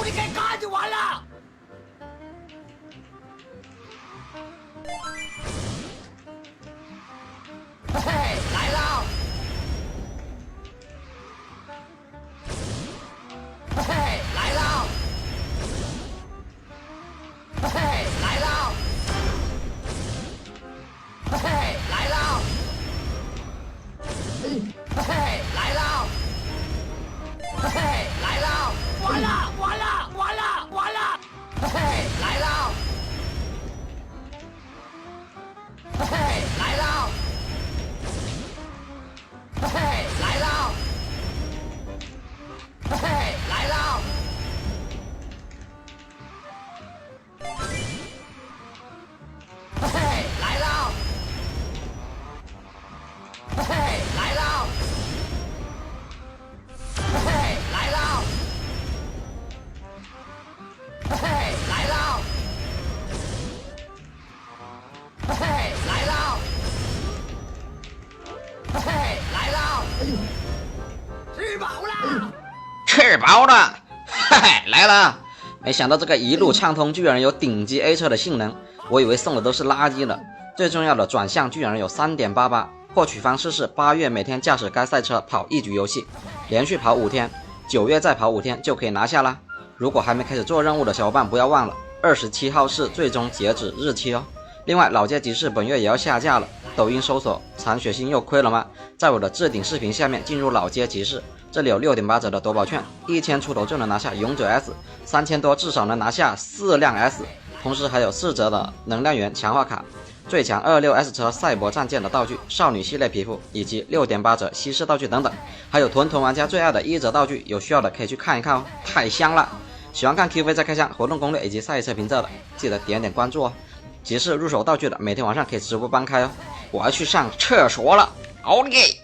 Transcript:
找你给干就完了。嘿嘿，来了！嘿嘿，来了！嘿嘿，来了！嘿嘿，来了！嘿嘿，来了！嘿嘿，来了！完了，完了，完了，完了！嘿嘿，来了！嘿嘿，来了！嘿嘿，来了！嘿嘿，来了！嘿嘿，来了！嘿嘿，来了！嘿嘿，来了！嘿嘿，来了！嘿嘿，来了！嘿嘿，来了！吃饱了！吃饱了，嘿嘿，来了！没想到这个一路畅通居然有顶级 A 车的性能，我以为送的都是垃圾了。最重要的转向居然有 3.88， 获取方式是8月每天驾驶该赛车跑1局游戏，连续跑5天，9月再跑5天就可以拿下啦。如果还没开始做任务的小伙伴不要忘了，27号是最终截止日期哦。另外老街集市本月也要下架了，抖音搜索残血星又亏了吗？在我的置顶视频下面进入老街集市，这里有6.8折的夺宝券，1000出头就能拿下勇者 S，3000多至少能拿下4辆 S， 同时还有4折的能量源强化卡，最强26S 车赛博战舰的道具，少女系列皮肤，以及6.8折西施道具等等，还有屯玩家最爱的1折道具，有需要的可以去看一看哦，太香了！喜欢看 QV 在开箱活动攻略以及赛车评测的，记得点点关注哦。集市入手道具的，每天晚上可以直播帮开哦。我要去上厕所了，OK。